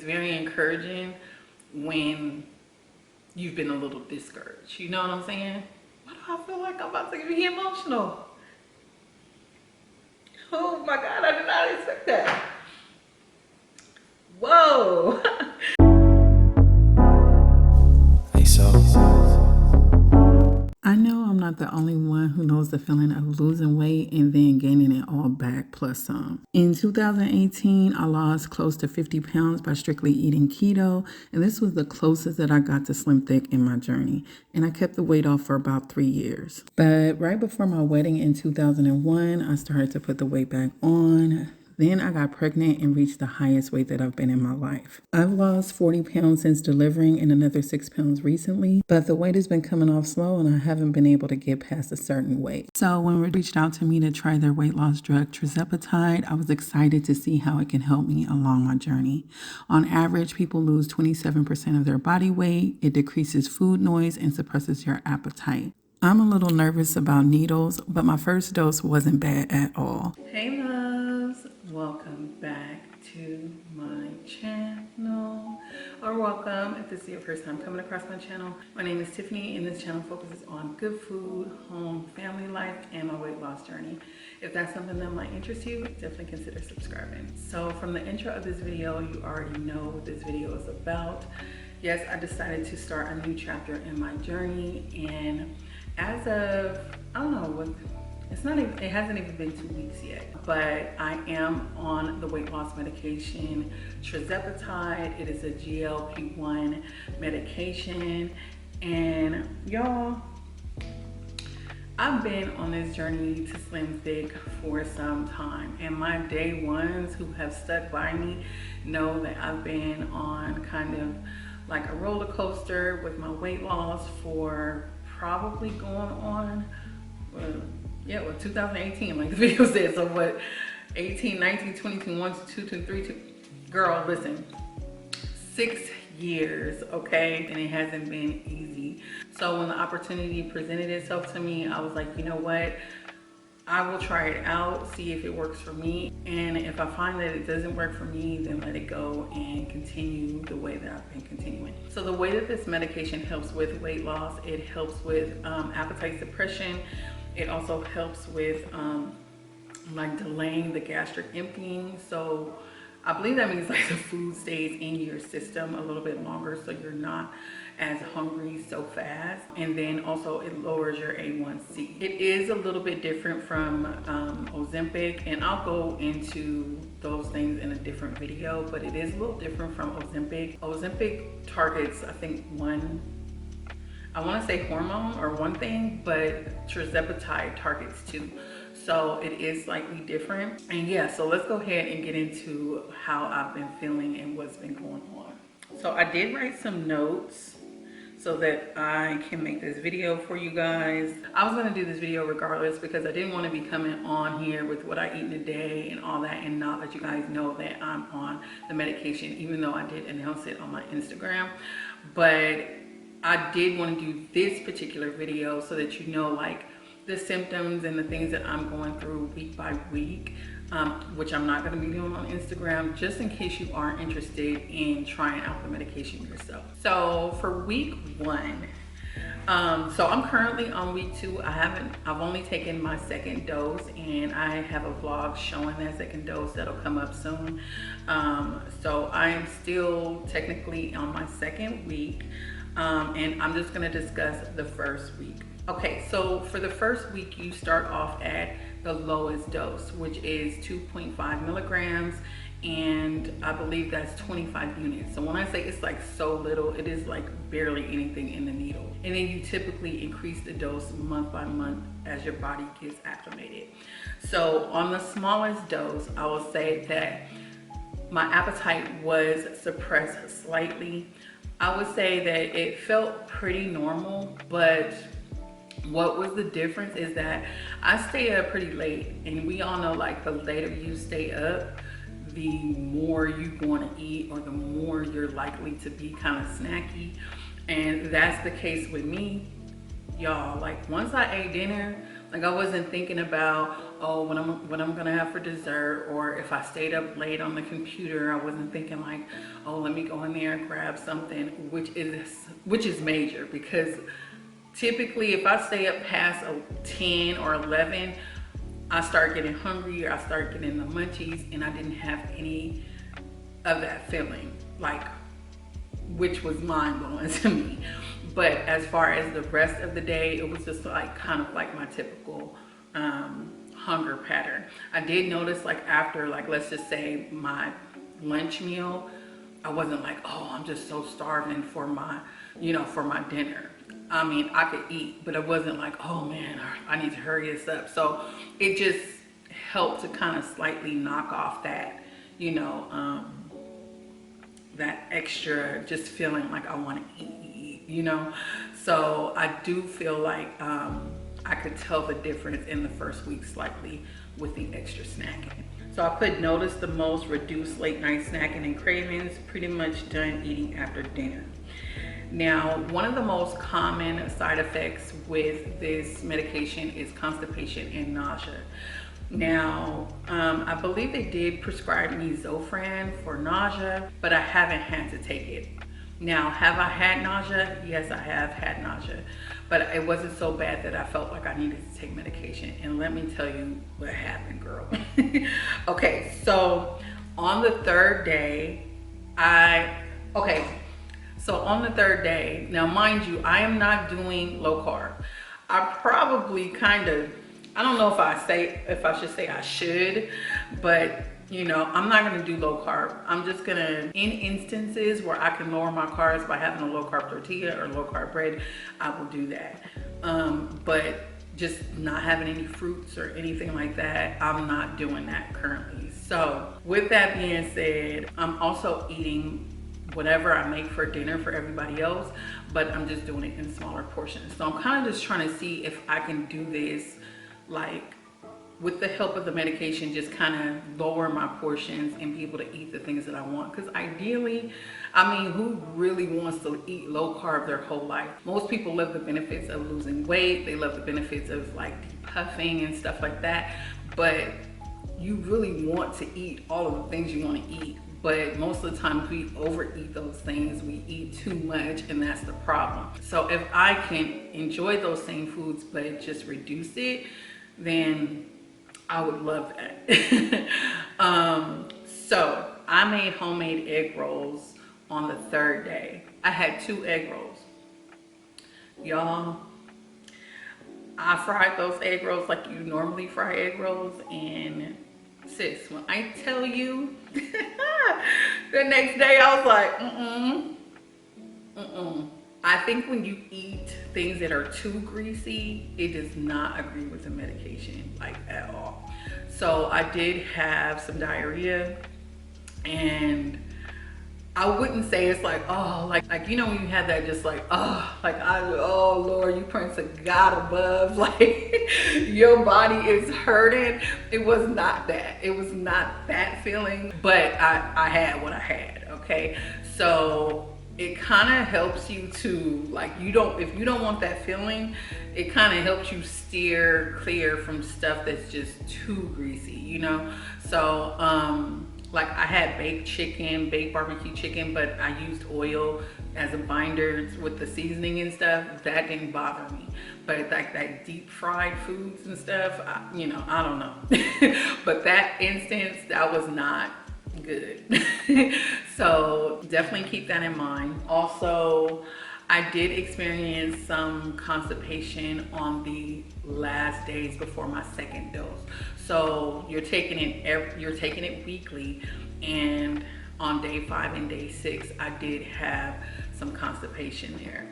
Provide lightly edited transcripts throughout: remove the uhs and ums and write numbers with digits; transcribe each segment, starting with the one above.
it's very encouraging when you've been a little discouraged. You know what I'm saying? Why do I feel like I'm about to be emotional? Oh my God, I did not expect that. Whoa. I know I'm not the only one who knows the feeling of losing weight and then gaining it all back plus some. In 2018, I lost close to 50 pounds by strictly eating keto, and this was the closest that I got to slim thick in my journey, and I kept the weight off for about 3 years. But right before my wedding in 2001, I started to put the weight back on. Then I got pregnant and reached the highest weight that I've been in my life. I've lost 40 pounds since delivering and another 6 pounds recently, but the weight has been coming off slow and I haven't been able to get past a certain weight. So when it reached out to me to try their weight loss drug Tirzepatide, I was excited to see how it can help me along my journey. On average, people lose 27% of their body weight. It decreases food noise and suppresses your appetite. I'm a little nervous about needles, but my first dose wasn't bad at all. Hey loves, welcome back to my channel, or welcome if this is your first time coming across my channel. My name is Tiffany and this channel focuses on good food, home, family life, and my weight loss journey. If that's something that might interest you, definitely consider subscribing. So from the intro of this video, you already know what this video is about. Yes, I decided to start a new chapter in my journey, and as of, I don't know what, it hasn't even been 2 weeks yet, but I am on the weight loss medication Tirzepatide. It is a GLP-1 medication, and y'all, I've been on this journey to slim thick for some time, and my day ones who have stuck by me know that I've been on kind of like a roller coaster with my weight loss for probably going on, 2018, like the video said. So what, 18, 19, 20, 1, 2, 3, 2, girl, listen, 6 years, okay? And it hasn't been easy. So when the opportunity presented itself to me, I was like, you know what? I will try it out, see if it works for me. And if I find that it doesn't work for me, then let it go and continue the way that I've been continuing. So the way that this medication helps with weight loss, it helps with appetite suppression. It also helps with like delaying the gastric emptying. So I believe that means like the food stays in your system a little bit longer, so you're not as hungry so fast. And then also it lowers your A1C. It is a little bit different from Ozempic, and I'll go into those things in a different video, but it is a little different from Ozempic. Ozempic targets, I think, I want to say hormone or one thing, but Tirzepatide targets 2. So it is slightly different. And yeah, so let's go ahead and get into how I've been feeling and what's been going on. So I did write some notes so that I can make this video for you guys. I was gonna do this video regardless because I didn't want to be coming on here with what I eat in a day and all that and not let you guys know that I'm on the medication, even though I did announce it on my Instagram. But I did want to do this particular video so that you know, like, the symptoms and the things that I'm going through week by week, which I'm not going to be doing on Instagram, just in case you are interested in trying out the medication yourself. So for week 1, so I'm currently on week 2. I've only taken my 2nd dose, and I have a vlog showing that 2nd dose that'll come up soon. So I am still technically on my 2nd week, and I'm just going to discuss the first week. Okay, so for the first week, you start off at the lowest dose, which is 2.5 milligrams, and I believe that's 25 units. So when I say it's like so little, it is like barely anything in the needle. And then you typically increase the dose month by month as your body gets acclimated. So on the smallest dose, I will say that my appetite was suppressed slightly. I would say that it felt pretty normal, but what was the difference is that I stay up pretty late, and we all know, like, the later you stay up, the more you want to eat, or the more you're likely to be kind of snacky. And that's the case with me, y'all. Like, once I ate dinner, Like I wasn't thinking about, oh, what I'm gonna have for dessert, or if I stayed up late on the computer, I wasn't thinking like, oh, let me go in there and grab something, which is major, because typically if I stay up past 10 or 11, I start getting hungry, or I start getting the munchies, and I didn't have any of that feeling, like, which was mind blowing to me. But as far as the rest of the day, it was just like kind of like my typical hunger pattern. I did notice, like, after, like, let's just say my lunch meal, I wasn't like, oh, I'm just so starving for my, for my dinner. I mean, I could eat, but it wasn't like, oh man, I need to hurry this up. So it just helped to kind of slightly knock off that, that extra just feeling like I want to eat. So I do feel like I could tell the difference in the first week slightly with the extra snacking. So I put notice the most, reduce late night snacking and cravings, pretty much done eating after dinner. Now, one of the most common side effects with this medication is constipation and nausea. Now, I believe they did prescribe me Zofran for nausea, but I haven't had to take it. Now, have I had nausea? Yes, I have had nausea, but it wasn't so bad that I felt like I needed to take medication. And let me tell you what happened, girl. Okay, so on the third day, So on the third day, now mind you, I am not doing low carb. I probably I don't know if I should say I should, but I'm not gonna do low carb. I'm just gonna, in instances where I can lower my carbs by having a low carb tortilla or low carb bread, I will do that. But just not having any fruits or anything like that, I'm not doing that currently. So with that being said, I'm also eating whatever I make for dinner for everybody else, but I'm just doing it in smaller portions. So I'm kind of just trying to see if I can do this, like, with the help of the medication, just kind of lower my portions and be able to eat the things that I want. Because ideally, I mean, who really wants to eat low carb their whole life? Most people love the benefits of losing weight. They love the benefits of like puffing and stuff like that. But you really want to eat all of the things you want to eat. But most of the time we overeat those things, we eat too much, and that's the problem. So if I can enjoy those same foods, but just reduce it, then I would love that. So I made homemade egg rolls on the third day. I had 2 egg rolls. Y'all, I fried those egg rolls like you normally fry egg rolls, and sis, when I tell you, the next day I was like, I think when you eat things that are too greasy, it does not agree with the medication, like, at all. So I did have some diarrhea, and I wouldn't say it's like, oh, like when you have that, just like, oh Lord, you praying to God above, like your body is hurting. It was not that. It was not that feeling, but I had what I had. Okay, so it kind of helps you to, like, if you don't want that feeling, it kind of helps you steer clear from stuff that's just too greasy, So like, I had baked barbecue chicken, but I used oil as a binder with the seasoning and stuff. That didn't bother me. But like that deep fried foods and stuff, I don't know. But that instance, that was not good. So definitely keep that in mind. Also, I did experience some constipation on the last days before my second dose. So you're taking it weekly, and on day 5 and day 6, I did have some constipation there.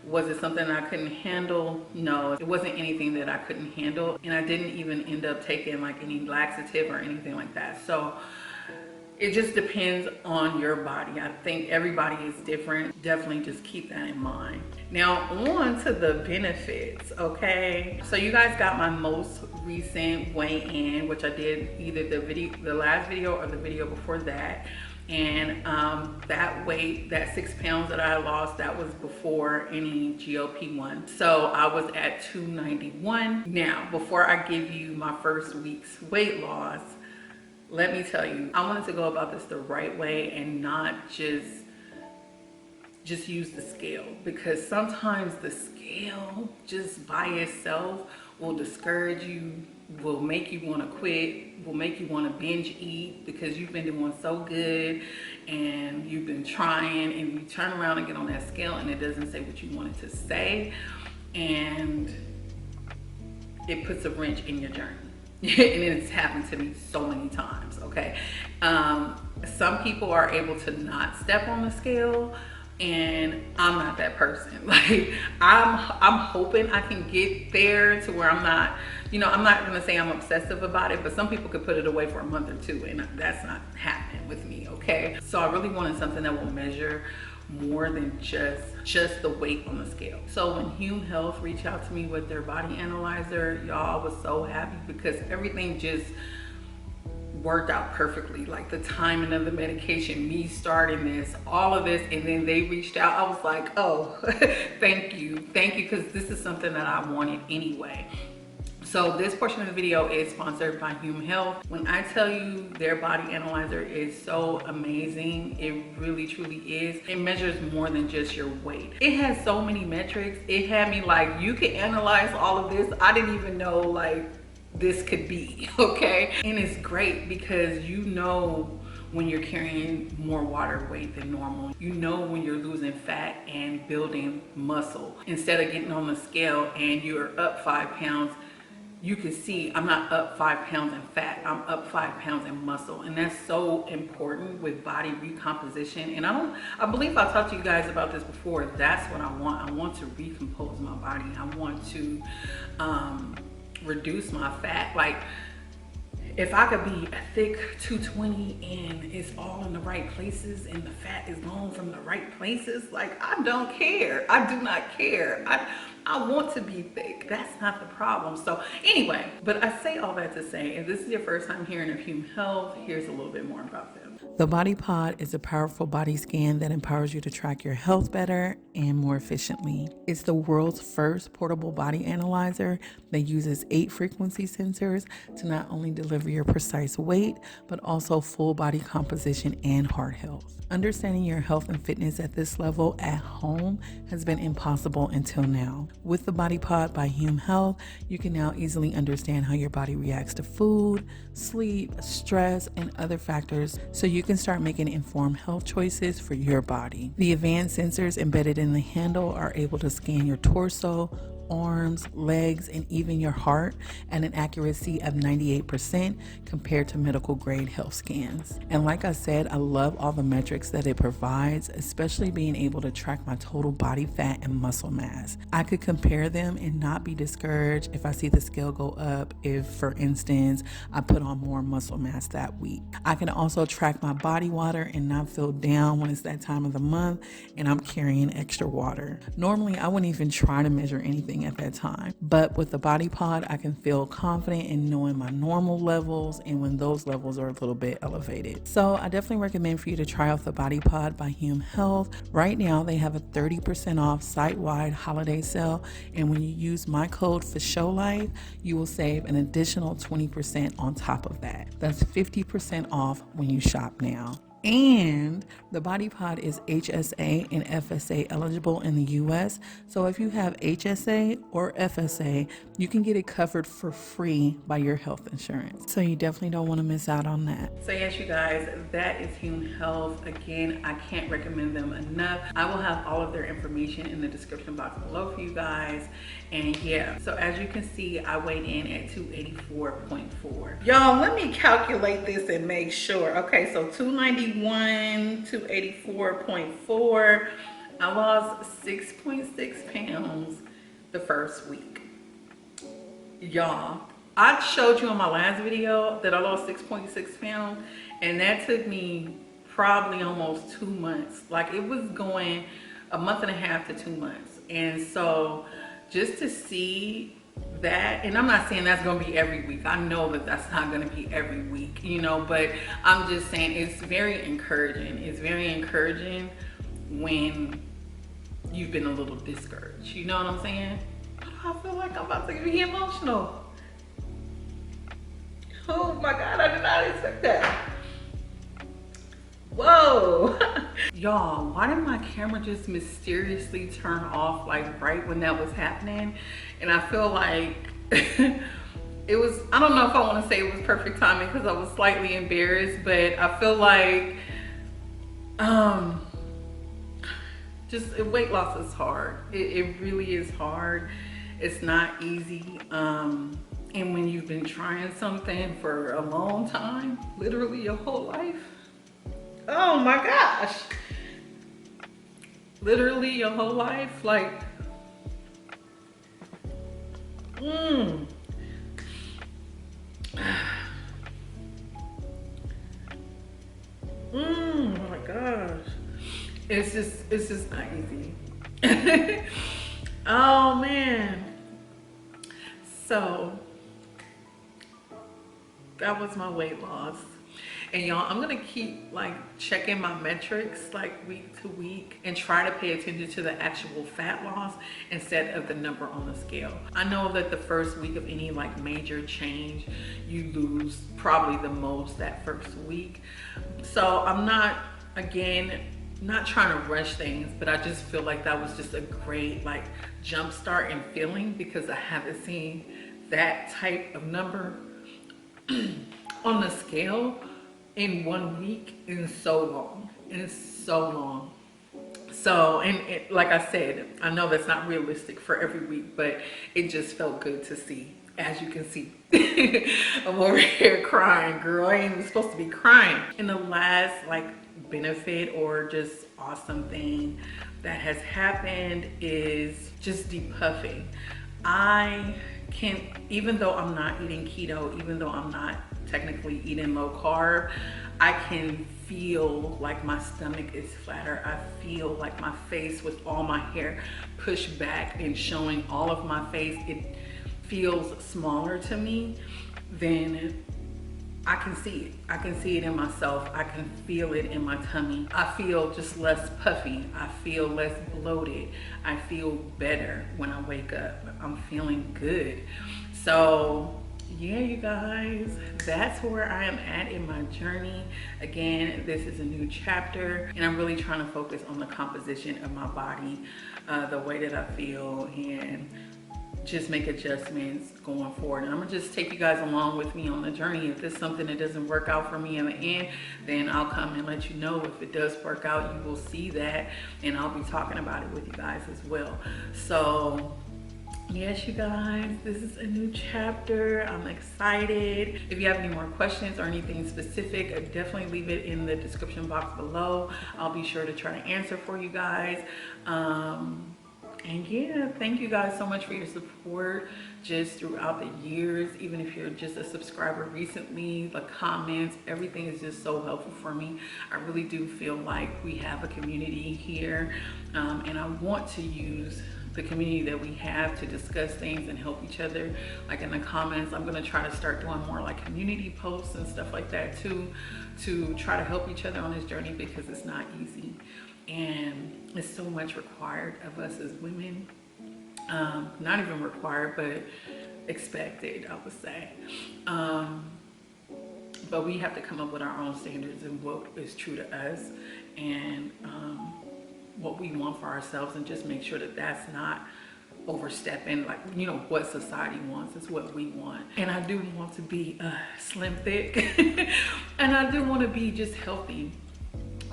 Was it something I couldn't handle? No, it wasn't anything that I couldn't handle, and I didn't even end up taking like any laxative or anything like that. So it just depends on your body. I think everybody is different. Definitely just keep that in mind. Now on to the benefits, okay? So you guys got my most recent weigh-in, which I did either the last video or the video before that. And that weight, that 6 pounds that I lost, that was before any GLP-1. So I was at 291. Now, before I give you my first week's weight loss, let me tell you, I wanted to go about this the right way and not just use the scale, because sometimes the scale just by itself will discourage you, will make you want to quit, will make you want to binge eat because you've been doing so good and you've been trying, and you turn around and get on that scale and it doesn't say what you want it to say, and it puts a wrench in your journey. And it's happened to me so many times. Okay, some people are able to not step on the scale, and I'm not that person. Like I'm hoping I can get there to where I'm not, I'm not gonna say I'm obsessive about it, but some people could put it away for a month or two, and that's not happening with me. Okay, so I really wanted something that will measure more than just the weight on the scale. So when Hume Health reached out to me with their body analyzer, y'all, I was so happy because everything just worked out perfectly. Like the timing of the medication, me starting this, all of this, and then they reached out. I was like, oh, thank you, because this is something that I wanted anyway. So this portion of the video is sponsored by Hume Health. When I tell you their body analyzer is so amazing, it really truly is. It measures more than just your weight. It has so many metrics. It had me like, you can analyze all of this. I didn't even know like this could be, okay? And it's great because when you're carrying more water weight than normal. You know when you're losing fat and building muscle. Instead of getting on the scale and you're up 5 pounds, you can see I'm not up 5 pounds in fat, I'm up 5 pounds in muscle. And that's so important with body recomposition. And I believe I talked to you guys about this before. That's what I want. I want to recompose my body. I want to reduce my fat. Like if I could be a thick 220 and it's all in the right places and the fat is gone from the right places, like I don't care. I do not care. I want to be thick. That's not the problem. So anyway, but I say all that to say, if this is your first time hearing of Hume Health, here's a little bit more about them. The Body Pod is a powerful body scan that empowers you to track your health better and more efficiently. It's the world's first portable body analyzer that uses 8 frequency sensors to not only deliver your precise weight, but also full body composition and heart health. Understanding your health and fitness at this level at home has been impossible until now. With the Body Pod by Hume Health, you can now easily understand how your body reacts to food, sleep, stress, and other factors, so you can start making informed health choices for your body. The advanced sensors embedded in the handle are able to scan your torso, arms, legs, and even your heart at an accuracy of 98% compared to medical grade health scans. And like I said, I love all the metrics that it provides, especially being able to track my total body fat and muscle mass. I could compare them and not be discouraged if I see the scale go up if, for instance, I put on more muscle mass that week. I can also track my body water and not feel down when it's that time of the month and I'm carrying extra water. Normally, I wouldn't even try to measure anything at that time, but with the Body Pod, I can feel confident in knowing my normal levels and when those levels are a little bit elevated. So I definitely recommend for you to try out the Body Pod by Hume Health. Right now, they have a 30% off site-wide holiday sale, and when you use my code FASHO, you will save an additional 20% on top of that. That's 50% off when you shop now. And the Body Pod is HSA and FSA eligible in the US. So if you have HSA or FSA, you can get it covered for free by your health insurance. So you definitely don't want to miss out on that. So yes, you guys, that is Hume Health. Again, I can't recommend them enough. I will have all of their information in the description box below for you guys. And yeah, so as you can see, I weighed in at 284.4. Y'all, let me calculate this and make sure. Okay, so 291, 284.4. I lost 6.6 pounds the first week. Y'all, I showed you in my last video that I lost 6.6 pounds, and that took me probably almost 2 months. Like it was going a month and a half to 2 months. And so just to see that, and I'm not saying that's going to be every week. I know that that's not going to be every week, you know, but I'm just saying it's very encouraging. It's very encouraging when you've been a little discouraged. You know what I'm saying? I feel like I'm about to be emotional. Oh my God, I did not expect that. Whoa. Y'all, why did my camera just mysteriously turn off like right when that was happening? And I feel like it was, I don't know if I want to say it was perfect timing because I was slightly embarrassed, but I feel like just weight loss is hard. It really is hard. It's not easy. And when you've been trying something for a long time, literally your whole life, oh my gosh, literally your whole life, like, oh my gosh, it's just not easy. Oh man, so that was my weight loss. And y'all, I'm gonna keep like checking my metrics like week to week and try to pay attention to the actual fat loss instead of the number on the scale. I know that the first week of any like major change, you lose probably the most that first week. So I'm not, again, not trying to rush things, but I just feel like that was just a great like jump start and feeling because I haven't seen that type of number on the scale in 1 week in so long. So, and like I said, I know that's not realistic for every week, but it just felt good to see. As you can see, I'm over here crying, girl. I ain't even supposed to be crying. And the last like benefit or just awesome thing that has happened is just depuffing. I can, even though I'm not eating keto, even though I'm not technically eating low carb, I can feel like my stomach is flatter. I feel like my face with all my hair pushed back and showing all of my face, it feels smaller to me. Then I can see it. I can see it in myself. I can feel it in my tummy. I feel just less puffy. I feel less bloated. I feel better when I wake up. I'm feeling good. So yeah, you guys, that's where I am at in my journey. Again, this is a new chapter and I'm really trying to focus on the composition of my body, the way that I feel, and just make adjustments going forward. And I'm gonna just take you guys along with me on the journey. If it's something that doesn't work out for me in the end, then I'll come and let you know. If it does work out, you will see that, and I'll be talking about it with you guys as well. So yes, you guys, this is a new chapter. I'm excited. If you have any more questions or anything specific, definitely leave it in the description box below. I'll be sure to try to answer for you guys. And yeah, thank you guys so much for your support just throughout the years. Even if you're just a subscriber recently, the comments, everything is just so helpful for me. I really do feel like we have a community here, and I want to use the community that we have to discuss things and help each other. Like in the comments, I'm gonna try to start doing more like community posts and stuff like that too, to try to help each other on this journey, because it's not easy and it's so much required of us as women. Not even required, but expected, I would say. But we have to come up with our own standards and what is true to us, and what we want for ourselves, and just make sure that that's not overstepping, like, you know, what society wants is what we want. And I do want to be slim thick and I do want to be just healthy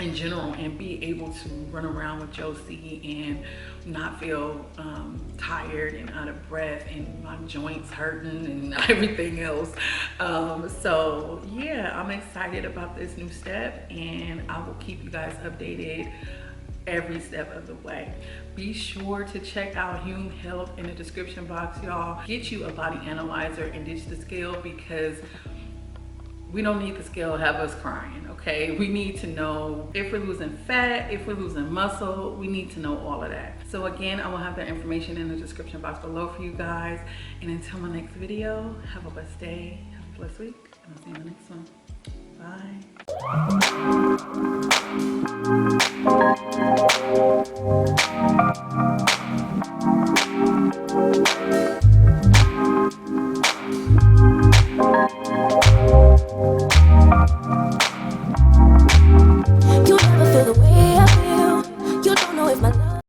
in general and be able to run around with Josie and not feel tired and out of breath and my joints hurting and everything else. So yeah, I'm excited about this new step, and I will keep you guys updated every step of the way. Be sure to check out Hume Health in the description box, y'all. Get you a body analyzer and ditch the scale, because we don't need the scale to have us crying, okay? We need to know if we're losing fat, if we're losing muscle. We need to know all of that. So again, I will have that information in the description box below for you guys. And until my next video, have a blessed day, have a blessed week, and I'll see you in the next one. Bye.